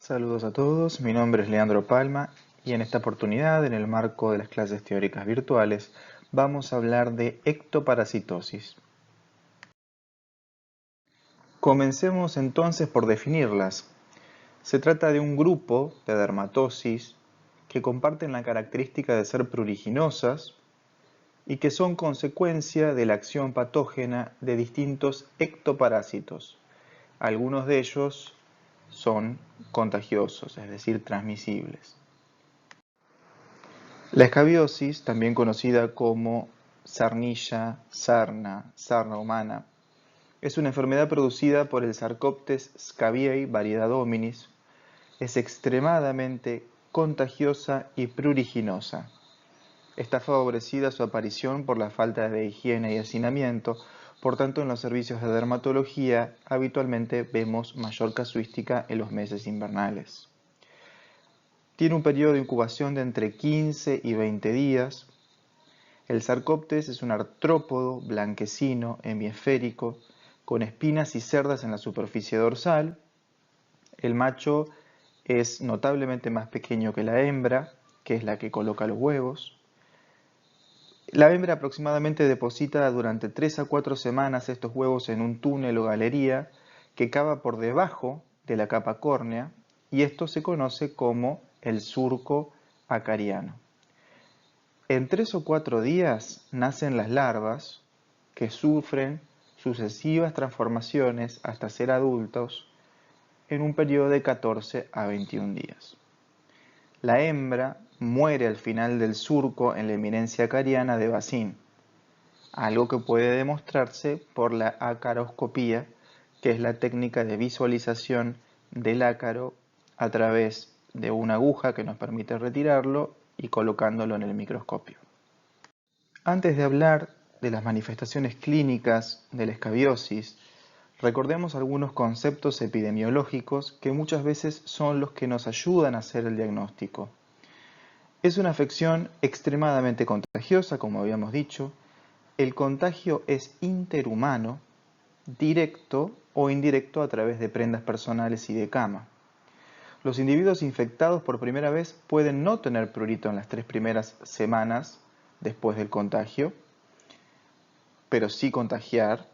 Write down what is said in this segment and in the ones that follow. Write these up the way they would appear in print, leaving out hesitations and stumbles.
Saludos a todos, mi nombre es Leandro Palma y en esta oportunidad, en el marco de las clases teóricas virtuales, vamos a hablar de ectoparasitosis. Comencemos entonces por definirlas. Se trata de un grupo de dermatosis que comparten la característica de ser pruriginosas y que son consecuencia de la acción patógena de distintos ectoparásitos. Algunos de ellos son contagiosos, es decir, transmisibles. La escabiosis, también conocida como sarnilla, sarna humana, es una enfermedad producida por el Sarcoptes scabiei, variedad hominis. Es extremadamente contagiosa y pruriginosa. Está favorecida su aparición por la falta de higiene y hacinamiento, por tanto en los servicios de dermatología habitualmente vemos mayor casuística en los meses invernales. Tiene un periodo de incubación de entre 15 y 20 días. El Sarcoptes es un artrópodo blanquecino, hemisférico, con espinas y cerdas en la superficie dorsal. El macho es notablemente más pequeño que la hembra, que es la que coloca los huevos. La hembra aproximadamente deposita durante 3 a 4 semanas estos huevos en un túnel o galería que cava por debajo de la capa córnea y esto se conoce como el surco acariano. En 3 o 4 días nacen las larvas que sufren sucesivas transformaciones hasta ser adultos en un periodo de 14 a 21 días. La hembra muere al final del surco en la eminencia acariana de Bazin, algo que puede demostrarse por la acaroscopía, que es la técnica de visualización del ácaro a través de una aguja que nos permite retirarlo y colocándolo en el microscopio. Antes de hablar de las manifestaciones clínicas de la escabiosis, recordemos algunos conceptos epidemiológicos que muchas veces son los que nos ayudan a hacer el diagnóstico. Es una afección extremadamente contagiosa, como habíamos dicho. El contagio es interhumano, directo o indirecto a través de prendas personales y de cama. Los individuos infectados por primera vez pueden no tener prurito en las 3 primeras semanas después del contagio, pero sí contagiar.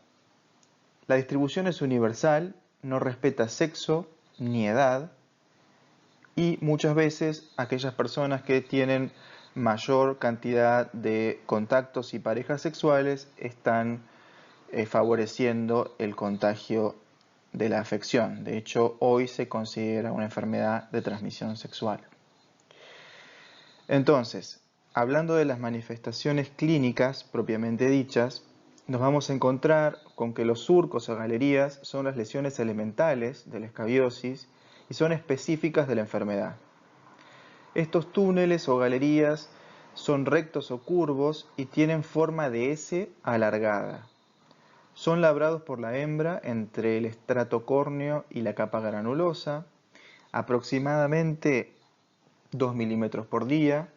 La distribución es universal, no respeta sexo ni edad y muchas veces aquellas personas que tienen mayor cantidad de contactos y parejas sexuales están favoreciendo el contagio de la afección. De hecho, hoy se considera una enfermedad de transmisión sexual. Entonces, hablando de las manifestaciones clínicas propiamente dichas, nos vamos a encontrar con que los surcos o galerías son las lesiones elementales de la escabiosis y son específicas de la enfermedad. Estos túneles o galerías son rectos o curvos y tienen forma de S alargada. Son labrados por la hembra entre el estrato córneo y la capa granulosa, aproximadamente 2 milímetros por día,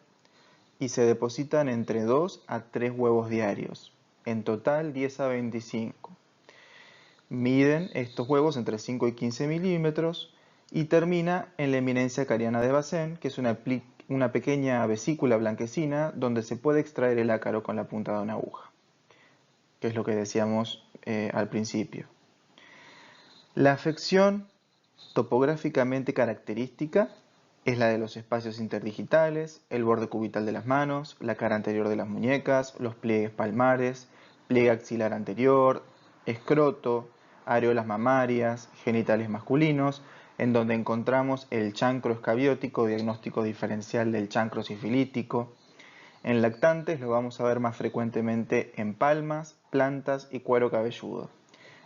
y se depositan entre 2 a 3 huevos diarios, en total 10 a 25. Miden estos huevos entre 5 y 15 milímetros y termina en la eminencia acariana de Bazin, que es una pequeña vesícula blanquecina donde se puede extraer el ácaro con la punta de una aguja, que es lo que decíamos al principio. La afección topográficamente característica es la de los espacios interdigitales, el borde cubital de las manos, la cara anterior de las muñecas, los pliegues palmares, pliegue axilar anterior, escroto, areolas mamarias, genitales masculinos, en donde encontramos el chancro escabiótico, diagnóstico diferencial del chancro sifilítico. En lactantes lo vamos a ver más frecuentemente en palmas, plantas y cuero cabelludo.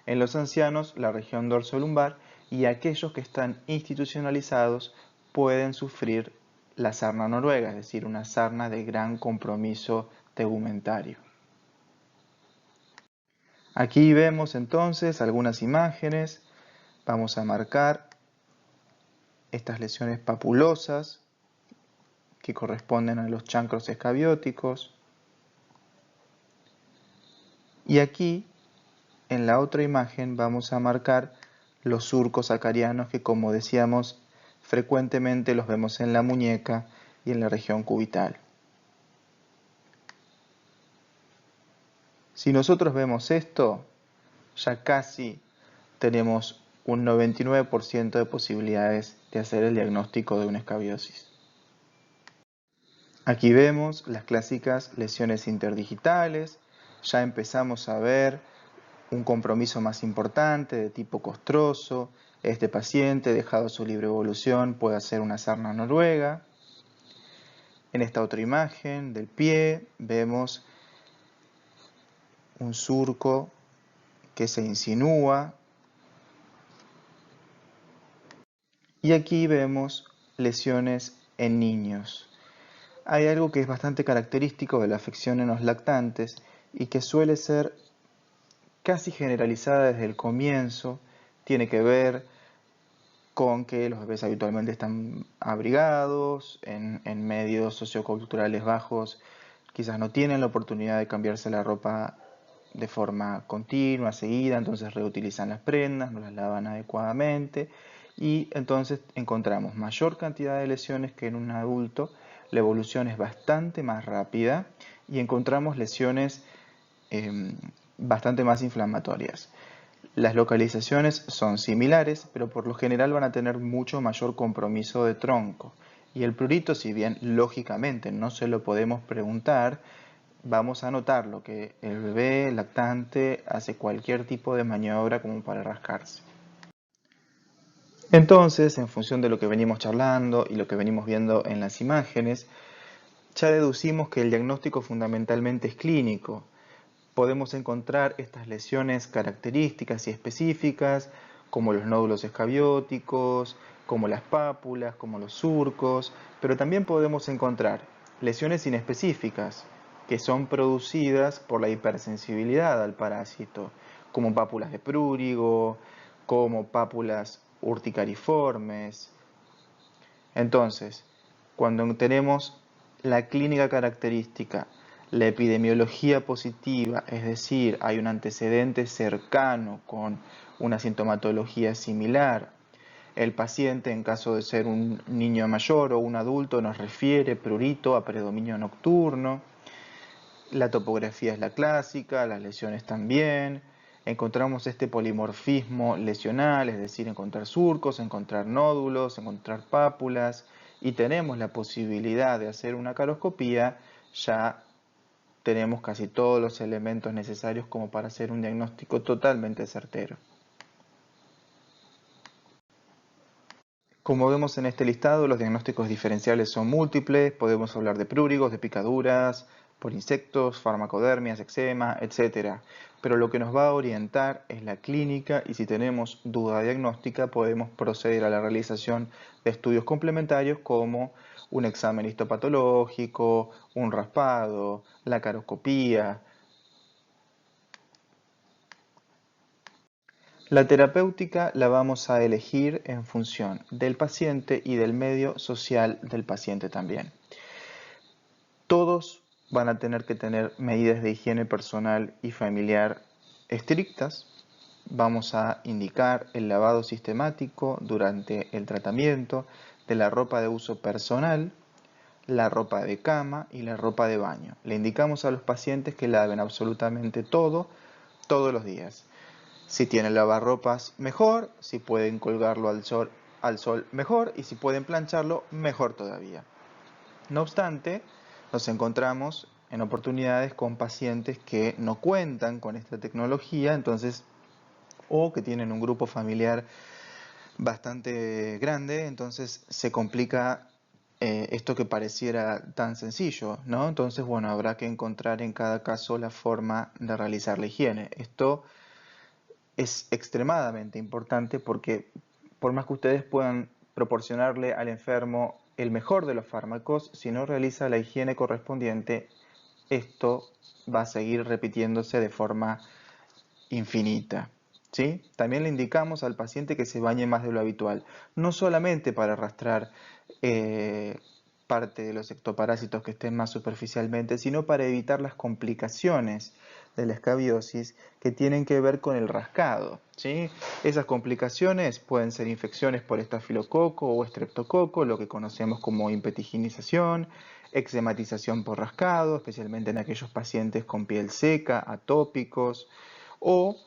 En los ancianos, la región dorsolumbar, y aquellos que están institucionalizados pueden sufrir la sarna noruega, es decir, una sarna de gran compromiso tegumentario. Aquí vemos entonces algunas imágenes. Vamos a marcar estas lesiones papulosas que corresponden a los chancros escabióticos. Y aquí, en la otra imagen, vamos a marcar los surcos acarianos que, como decíamos, Frecuentemente los vemos en la muñeca y en la región cubital. Si nosotros vemos esto, ya casi tenemos un 99% de posibilidades de hacer el diagnóstico de una escabiosis. Aquí vemos las clásicas lesiones interdigitales. Ya empezamos a ver un compromiso más importante de tipo costroso. Este paciente, dejado a su libre evolución, puede hacer una sarna noruega. En esta otra imagen del pie vemos un surco que se insinúa. Y aquí vemos lesiones en niños. Hay algo que es bastante característico de la afección en los lactantes y que suele ser casi generalizada desde el comienzo. Tiene que ver con que los bebés habitualmente están abrigados, en medios socioculturales bajos, quizás no tienen la oportunidad de cambiarse la ropa de forma continua, seguida, entonces reutilizan las prendas, no las lavan adecuadamente y entonces encontramos mayor cantidad de lesiones que en un adulto. La evolución es bastante más rápida y encontramos lesiones bastante más inflamatorias. Las localizaciones son similares, pero por lo general van a tener mucho mayor compromiso de tronco. Y el prurito, si bien lógicamente no se lo podemos preguntar, vamos a notarlo, que el bebé lactante hace cualquier tipo de maniobra como para rascarse. Entonces, en función de lo que venimos charlando y lo que venimos viendo en las imágenes, ya deducimos que el diagnóstico fundamentalmente es clínico. Podemos encontrar estas lesiones características y específicas, como los nódulos escabióticos, como las pápulas, como los surcos, pero también podemos encontrar lesiones inespecíficas, que son producidas por la hipersensibilidad al parásito, como pápulas de prurigo, como pápulas urticariformes. Entonces, cuando tenemos la clínica característica, la epidemiología positiva, es decir, hay un antecedente cercano con una sintomatología similar, el paciente, en caso de ser un niño mayor o un adulto, nos refiere prurito a predominio nocturno, la topografía es la clásica, las lesiones también, encontramos este polimorfismo lesional, es decir, encontrar surcos, encontrar nódulos, encontrar pápulas, y tenemos la posibilidad de hacer una caroscopía, ya tenemos casi todos los elementos necesarios como para hacer un diagnóstico totalmente certero. Como vemos en este listado, los diagnósticos diferenciales son múltiples, podemos hablar de prurigos, de picaduras, por insectos, farmacodermias, eczema, etc. Pero lo que nos va a orientar es la clínica y si tenemos duda diagnóstica podemos proceder a la realización de estudios complementarios como un examen histopatológico, un raspado, la caroscopía. La terapéutica la vamos a elegir en función del paciente y del medio social del paciente también. Todos van a tener que tener medidas de higiene personal y familiar estrictas. Vamos a indicar el lavado sistemático durante el tratamiento de la ropa de uso personal, la ropa de cama y la ropa de baño. Le indicamos a los pacientes que laven absolutamente todo, todos los días. Si tienen lavarropas, mejor. Si pueden colgarlo al sol, mejor. Y si pueden plancharlo, mejor todavía. No obstante, nos encontramos en oportunidades con pacientes que no cuentan con esta tecnología, entonces, o que tienen un grupo familiar bastante grande, entonces se complica esto que pareciera tan sencillo, ¿no? Entonces, bueno, habrá que encontrar en cada caso la forma de realizar la higiene. Esto es extremadamente importante porque por más que ustedes puedan proporcionarle al enfermo el mejor de los fármacos, si no realiza la higiene correspondiente, esto va a seguir repitiéndose de forma infinita. ¿Sí? También le indicamos al paciente que se bañe más de lo habitual, no solamente para arrastrar parte de los ectoparásitos que estén más superficialmente, sino para evitar las complicaciones de la escabiosis que tienen que ver con el rascado, ¿sí? Esas complicaciones pueden ser infecciones por estafilococo o estreptococo, lo que conocemos como impetiginización, eczematización por rascado, especialmente en aquellos pacientes con piel seca, atópicos, o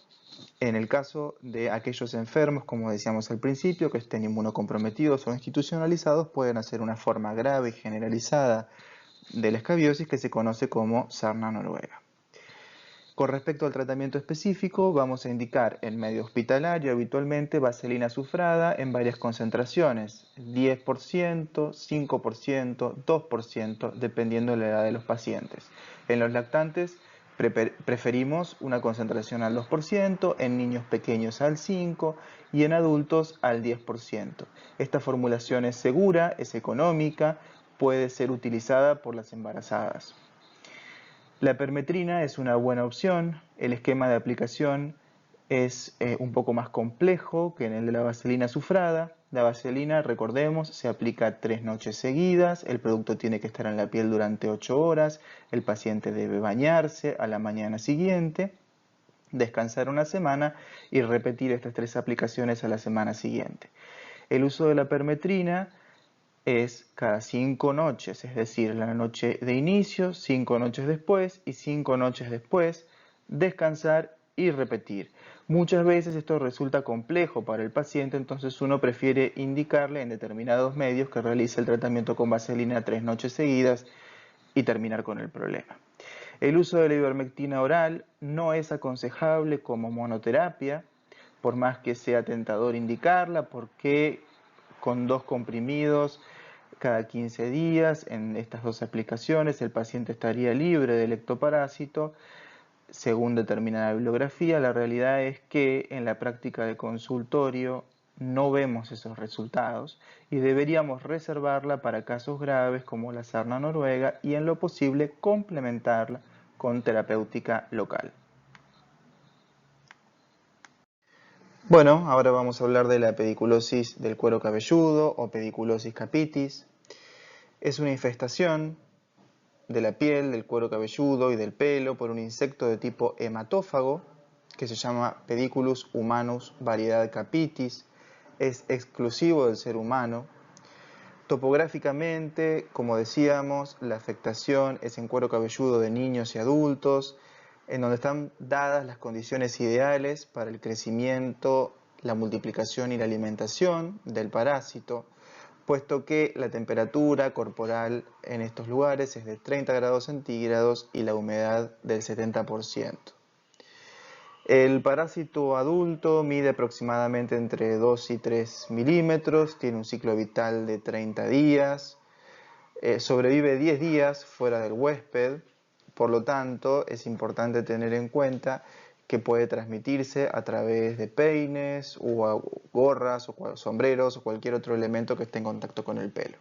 en el caso de aquellos enfermos, como decíamos al principio, que estén inmunocomprometidos o institucionalizados, pueden hacer una forma grave y generalizada de la escabiosis que se conoce como sarna noruega. Con respecto al tratamiento específico, vamos a indicar en medio hospitalario habitualmente vaselina sufrada en varias concentraciones, 10%, 5%, 2%, dependiendo de la edad de los pacientes. En los lactantes preferimos una concentración al 2%, en niños pequeños al 5% y en adultos al 10%. Esta formulación es segura, es económica, puede ser utilizada por las embarazadas. La permetrina es una buena opción. El esquema de aplicación es un poco más complejo que en el de la vaselina sufrada. La vaselina, recordemos, se aplica 3 noches seguidas, el producto tiene que estar en la piel durante 8 horas, el paciente debe bañarse a la mañana siguiente, descansar una semana y repetir estas 3 aplicaciones a la semana siguiente. El uso de la permetrina es cada 5 noches, es decir, la noche de inicio, 5 noches después y 5 noches después, descansar y repetir. Muchas veces esto resulta complejo para el paciente, entonces uno prefiere indicarle en determinados medios que realice el tratamiento con vaselina 3 noches seguidas y terminar con el problema. El uso de la ivermectina oral no es aconsejable como monoterapia, por más que sea tentador indicarla, porque con 2 comprimidos cada 15 días en estas 2 aplicaciones el paciente estaría libre del ectoparásito. Según determina la bibliografía, la realidad es que en la práctica de consultorio no vemos esos resultados y deberíamos reservarla para casos graves como la sarna noruega y en lo posible complementarla con terapéutica local. Bueno, ahora vamos a hablar de la pediculosis del cuero cabelludo o pediculosis capitis. Es una infestación de la piel, del cuero cabelludo y del pelo por un insecto de tipo hematófago que se llama Pediculus humanus variedad capitis. Es exclusivo del ser humano. Topográficamente, como decíamos, la afectación es en cuero cabelludo de niños y adultos, en donde están dadas las condiciones ideales para el crecimiento, la multiplicación y la alimentación del parásito, puesto que la temperatura corporal en estos lugares es de 30 grados centígrados y la humedad del 70%. El parásito adulto mide aproximadamente entre 2 y 3 milímetros, tiene un ciclo vital de 30 días, sobrevive 10 días fuera del huésped, por lo tanto es importante tener en cuenta que puede transmitirse a través de peines o gorras o sombreros o cualquier otro elemento que esté en contacto con el pelo.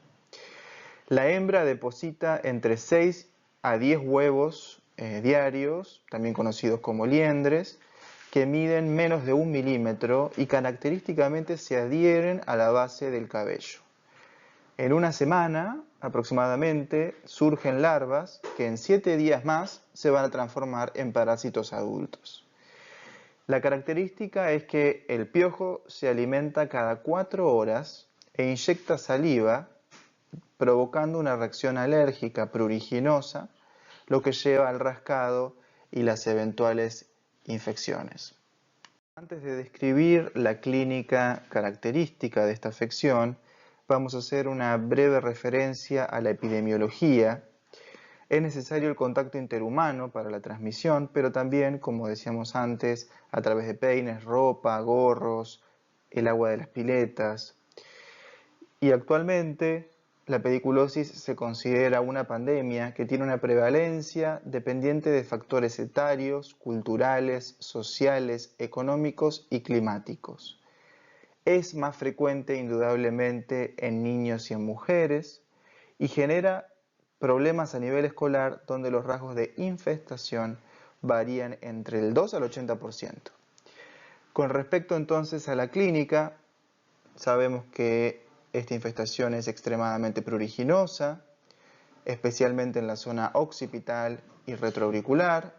La hembra deposita entre 6 a 10 huevos diarios, también conocidos como liendres, que miden menos de 1 milímetro y característicamente se adhieren a la base del cabello. En una semana aproximadamente surgen larvas que en 7 días más se van a transformar en parásitos adultos. La característica es que el piojo se alimenta cada 4 horas e inyecta saliva, provocando una reacción alérgica pruriginosa, lo que lleva al rascado y las eventuales infecciones. Antes de describir la clínica característica de esta afección, vamos a hacer una breve referencia a la epidemiología. Es necesario el contacto interhumano para la transmisión, pero también, como decíamos antes, a través de peines, ropa, gorros, el agua de las piletas. Y actualmente la pediculosis se considera una pandemia que tiene una prevalencia dependiente de factores etarios, culturales, sociales, económicos y climáticos. Es más frecuente indudablemente en niños y en mujeres y genera problemas a nivel escolar donde los rasgos de infestación varían entre el 2 al 80%. Con respecto entonces a la clínica, sabemos que esta infestación es extremadamente pruriginosa, especialmente en la zona occipital y retroauricular.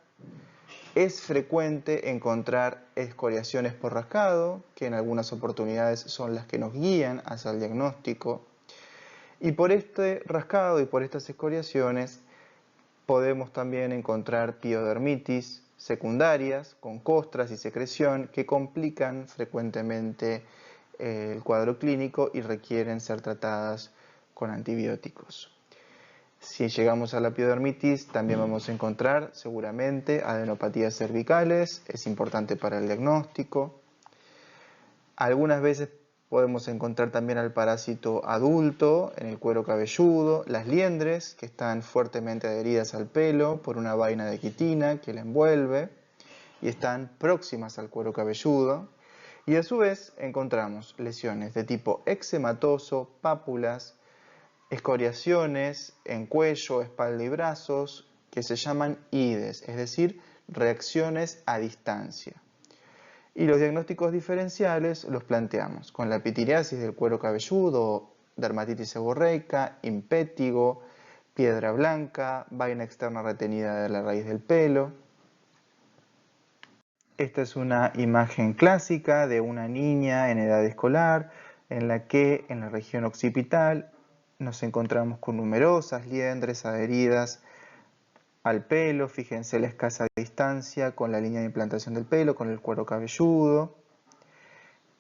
Es frecuente encontrar escoriaciones por rascado, que en algunas oportunidades son las que nos guían hacia el diagnóstico. Y por este rascado y por estas escoriaciones podemos también encontrar piodermitis secundarias con costras y secreción que complican frecuentemente el cuadro clínico y requieren ser tratadas con antibióticos. Si llegamos a la piodermitis, también vamos a encontrar seguramente adenopatías cervicales, es importante para el diagnóstico. Algunas veces podemos encontrar también al parásito adulto en el cuero cabelludo, las liendres que están fuertemente adheridas al pelo por una vaina de quitina que la envuelve y están próximas al cuero cabelludo. Y a su vez encontramos lesiones de tipo eczematoso, pápulas, escoriaciones en cuello, espalda y brazos que se llaman IDES, es decir, reacciones a distancia. Y los diagnósticos diferenciales los planteamos con la pitiriasis del cuero cabelludo, dermatitis seborreica, impétigo, piedra blanca, vaina externa retenida de la raíz del pelo. Esta es una imagen clásica de una niña en edad escolar en la que en la región occipital nos encontramos con numerosas liendres adheridas al pelo. Fíjense la escasa distancia con la línea de implantación del pelo, con el cuero cabelludo.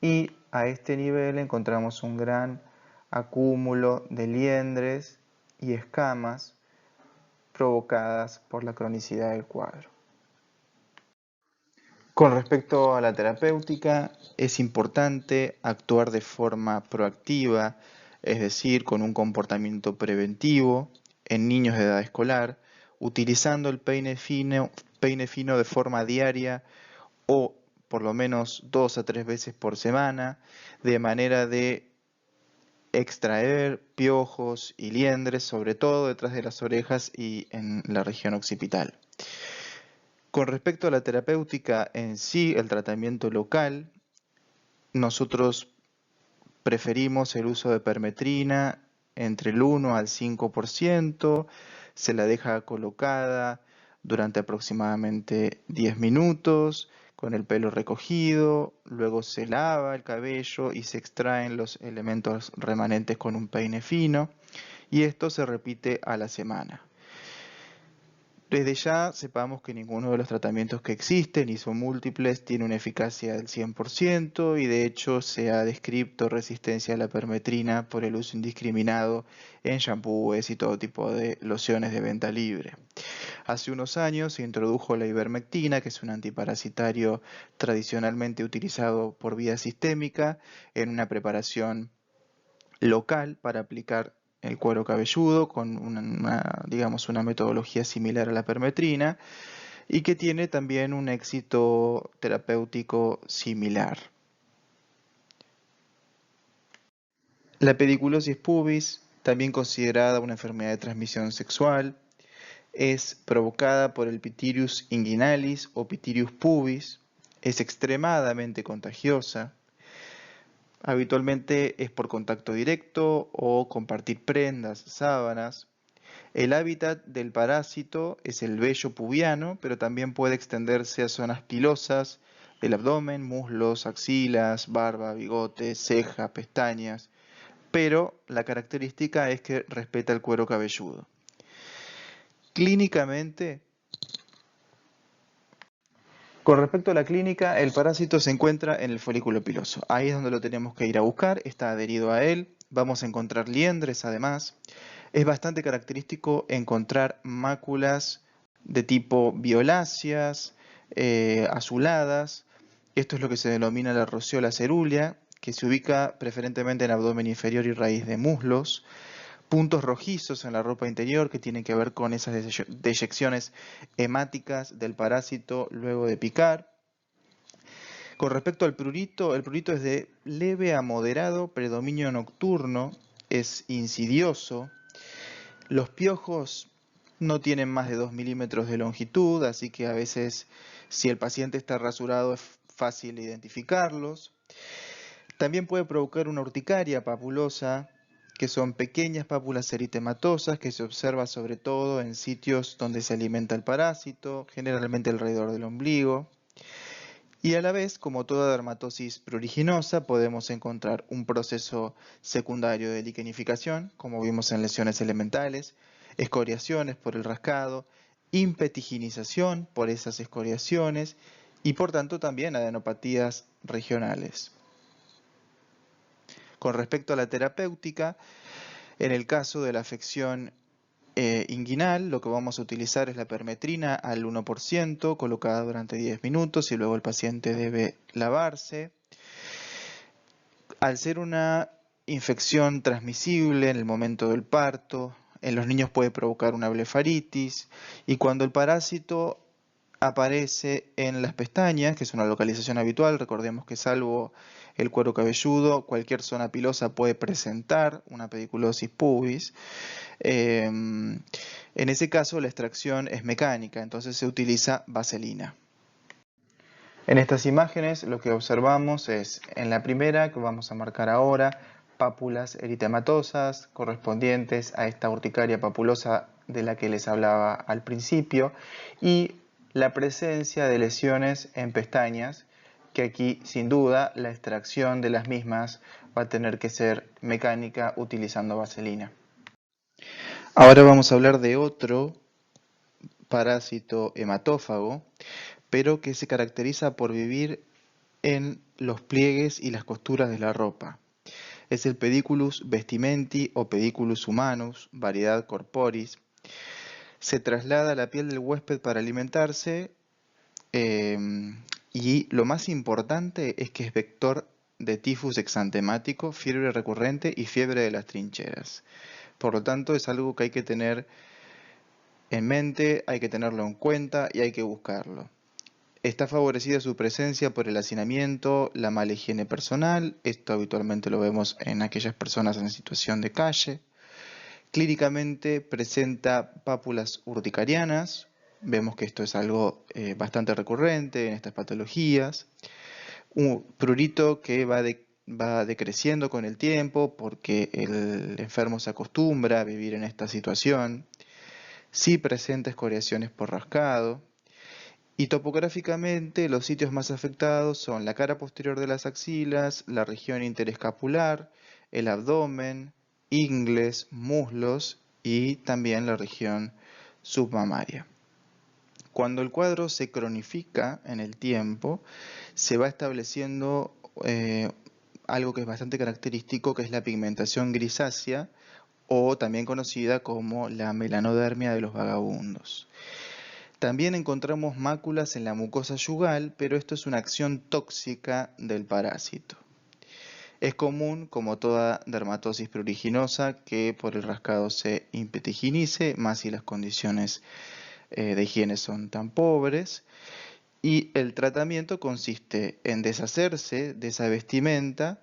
Y a este nivel encontramos un gran acúmulo de liendres y escamas provocadas por la cronicidad del cuadro. Con respecto a la terapéutica, es importante actuar de forma proactiva, es decir, con un comportamiento preventivo en niños de edad escolar, utilizando el peine fino de forma diaria o por lo menos 2 a 3 veces por semana, de manera de extraer piojos y liendres, sobre todo detrás de las orejas y en la región occipital. Con respecto a la terapéutica en sí, el tratamiento local, nosotros preferimos el uso de permetrina entre el 1 al 5%, se la deja colocada durante aproximadamente 10 minutos, con el pelo recogido, luego se lava el cabello y se extraen los elementos remanentes con un peine fino, y esto se repite a la semana. Desde ya sepamos que ninguno de los tratamientos que existen, y son múltiples, tiene una eficacia del 100% y de hecho se ha descrito resistencia a la permetrina por el uso indiscriminado en shampoos y todo tipo de lociones de venta libre. Hace unos años se introdujo la ivermectina, que es un antiparasitario tradicionalmente utilizado por vía sistémica en una preparación local para aplicar el cuero cabelludo con digamos, una metodología similar a la permetrina y que tiene también un éxito terapéutico similar. La pediculosis pubis, también considerada una enfermedad de transmisión sexual, es provocada por el Pityrius inguinalis o Pityrius pubis, es extremadamente contagiosa. Habitualmente es por contacto directo o compartir prendas, sábanas. El hábitat del parásito es el vello pubiano, pero también puede extenderse a zonas pilosas del abdomen, muslos, axilas, barba, bigote, ceja, pestañas, pero la característica es que respeta el cuero cabelludo. Clínicamente, con respecto a la clínica, el parásito se encuentra en el folículo piloso. Ahí es donde lo tenemos que ir a buscar, está adherido a él. Vamos a encontrar liendres además. Es bastante característico encontrar máculas de tipo violáceas, azuladas. Esto es lo que se denomina la roseola cerúlea, que se ubica preferentemente en abdomen inferior y raíz de muslos. Puntos rojizos en la ropa interior que tienen que ver con esas deyecciones hemáticas del parásito luego de picar. Con respecto al prurito, el prurito es de leve a moderado predominio nocturno, es insidioso. Los piojos no tienen más de 2 milímetros de longitud, así que a veces si el paciente está rasurado es fácil identificarlos. También puede provocar una urticaria papulosa que son pequeñas pápulas eritematosas que se observa sobre todo en sitios donde se alimenta el parásito, generalmente alrededor del ombligo. Y a la vez, como toda dermatosis pruriginosa, podemos encontrar un proceso secundario de liquenificación, como vimos en lesiones elementales, escoriaciones por el rascado, impetiginización por esas escoriaciones y por tanto también adenopatías regionales. Con respecto a la terapéutica, en el caso de la afección inguinal, lo que vamos a utilizar es la permetrina al 1% colocada durante 10 minutos y luego el paciente debe lavarse. Al ser una infección transmisible en el momento del parto, en los niños puede provocar una blefaritis y cuando el parásito aparece en las pestañas, que es una localización habitual, recordemos que salvo el cuero cabelludo, cualquier zona pilosa puede presentar una pediculosis pubis. En ese caso la extracción es mecánica, entonces se utiliza vaselina. En estas imágenes lo que observamos es, en la primera que vamos a marcar ahora, pápulas eritematosas correspondientes a esta urticaria papulosa de la que les hablaba al principio y la presencia de lesiones en pestañas, que aquí sin duda la extracción de las mismas va a tener que ser mecánica utilizando vaselina. Ahora vamos a hablar de otro parásito hematófago, pero que se caracteriza por vivir en los pliegues y las costuras de la ropa. Es el Pediculus vestimenti o Pediculus humanus, variedad corporis. Se traslada a la piel del huésped para alimentarse y lo más importante es que es vector de tifus exantemático, fiebre recurrente y fiebre de las trincheras. Por lo tanto, es algo que hay que tener en mente, hay que tenerlo en cuenta y hay que buscarlo. Está favorecida su presencia por el hacinamiento, la mala higiene personal, esto habitualmente lo vemos en aquellas personas en situación de calle. Clínicamente presenta pápulas urticarianas, vemos que esto es algo bastante recurrente en estas patologías. Un prurito que va decreciendo con el tiempo porque el enfermo se acostumbra a vivir en esta situación. Sí presenta escoriaciones por rascado. Y topográficamente los sitios más afectados son la cara posterior de las axilas, la región interescapular, el abdomen, ingles, muslos y también la región submamaria. Cuando el cuadro se cronifica en el tiempo, se va estableciendo algo que es bastante característico, que es la pigmentación grisácea o también conocida como la melanodermia de los vagabundos. También encontramos máculas en la mucosa yugal, pero esto es una acción tóxica del parásito. Es común, como toda dermatosis pruriginosa, que por el rascado se impetiginice, más si las condiciones de higiene son tan pobres. Y el tratamiento consiste en deshacerse de esa vestimenta,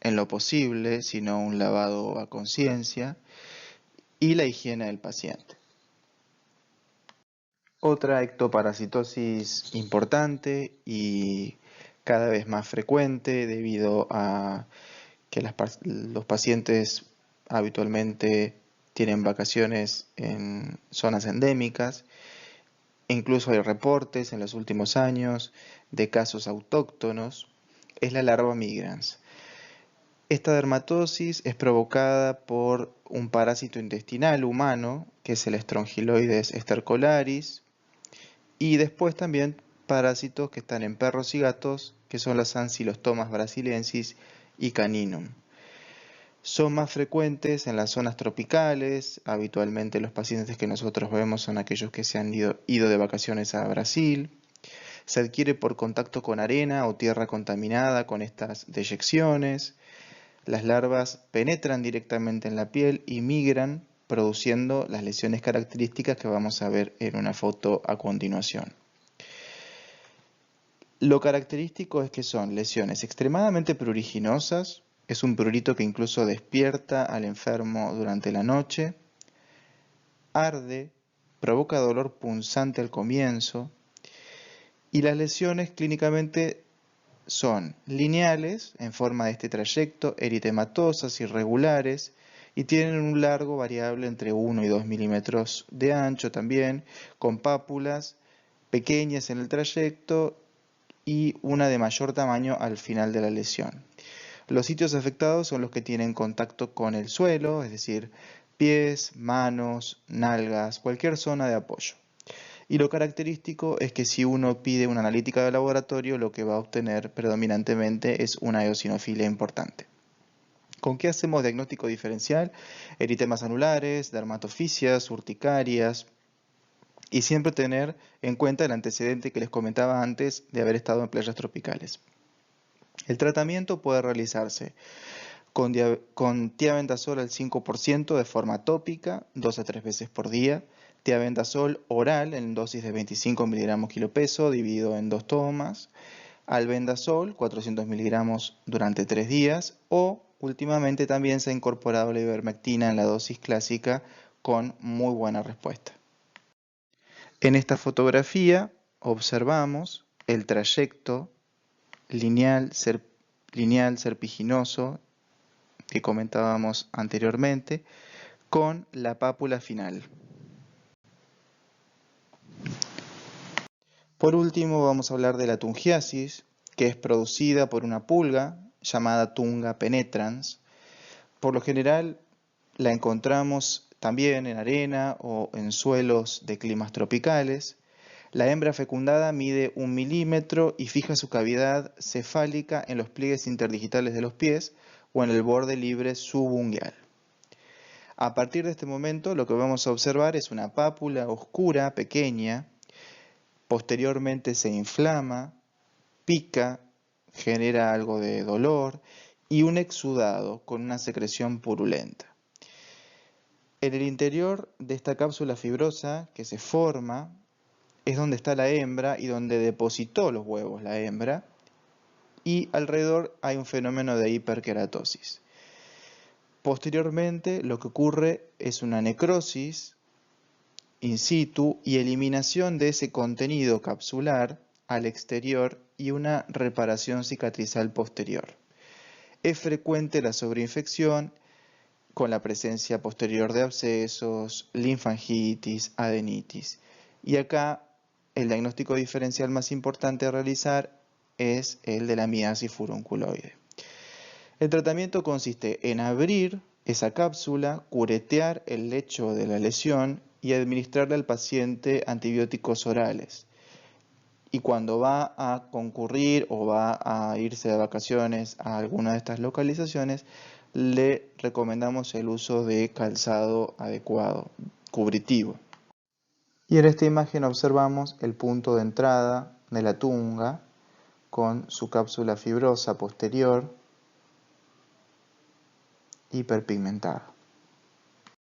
en lo posible, si no un lavado a conciencia, y la higiene del paciente. Otra ectoparasitosis importante y cada vez más frecuente debido a que los pacientes habitualmente tienen vacaciones en zonas endémicas. Incluso hay reportes en los últimos años de casos autóctonos. Es la larva migrans. Esta dermatosis es provocada por un parásito intestinal humano, que es el Strongyloides stercolaris, y después también parásitos que están en perros y gatos, que son las Ancylostomos brasiliensis y caninum. Son más frecuentes en las zonas tropicales, habitualmente los pacientes que nosotros vemos son aquellos que se han ido de vacaciones a Brasil. Se adquiere por contacto con arena o tierra contaminada con estas deyecciones. Las larvas penetran directamente en la piel y migran, produciendo las lesiones características que vamos a ver en una foto a continuación. Lo característico es que son lesiones extremadamente pruriginosas, es un prurito que incluso despierta al enfermo durante la noche, arde, provoca dolor punzante al comienzo y las lesiones clínicamente son lineales, en forma de este trayecto, eritematosas, irregulares, y tienen un largo variable entre 1 y 2 milímetros de ancho también, con pápulas pequeñas en el trayecto y una de mayor tamaño al final de la lesión. Los sitios afectados son los que tienen contacto con el suelo, es decir, pies, manos, nalgas, cualquier zona de apoyo. Y lo característico es que si uno pide una analítica de laboratorio, lo que va a obtener predominantemente es una eosinofilia importante. ¿Con qué hacemos diagnóstico diferencial? Eritemas anulares, dermatofisias, urticarias, y siempre tener en cuenta el antecedente que les comentaba antes de haber estado en playas tropicales. El tratamiento puede realizarse con tiabendazol al 5% de forma tópica, 2 a 3 veces por día, tiabendazol oral en dosis de 25 miligramos kilo peso dividido en 2 tomas, albendazol 400 miligramos durante 3 días o últimamente también se ha incorporado la ivermectina en la dosis clásica con muy buena respuesta. En esta fotografía observamos el trayecto lineal serpiginoso que comentábamos anteriormente con la pápula final. Por último vamos a hablar de la tungiasis, que es producida por una pulga llamada Tunga penetrans. Por lo general la encontramos también en arena o en suelos de climas tropicales. La hembra fecundada mide 1 milímetro y fija su cavidad cefálica en los pliegues interdigitales de los pies o en el borde libre subungual. A partir de este momento lo que vamos a observar es una pápula oscura, pequeña, posteriormente se inflama, pica, genera algo de dolor y un exudado con una secreción purulenta. En el interior de esta cápsula fibrosa que se forma es donde está la hembra y donde depositó los huevos la hembra, y alrededor hay un fenómeno de hiperkeratosis. Posteriormente lo que ocurre es una necrosis in situ y eliminación de ese contenido capsular al exterior y una reparación cicatrizal posterior. Es frecuente la sobreinfección con la presencia posterior de abscesos, linfangitis, adenitis. Y acá el diagnóstico diferencial más importante a realizar es el de la miasis furunculoide. El tratamiento consiste en abrir esa cápsula, curetear el lecho de la lesión y administrarle al paciente antibióticos orales. Y cuando va a concurrir o va a irse de vacaciones a alguna de estas localizaciones, le recomendamos el uso de calzado adecuado, cubritivo. Y en esta imagen observamos el punto de entrada de la tunga con su cápsula fibrosa posterior hiperpigmentada.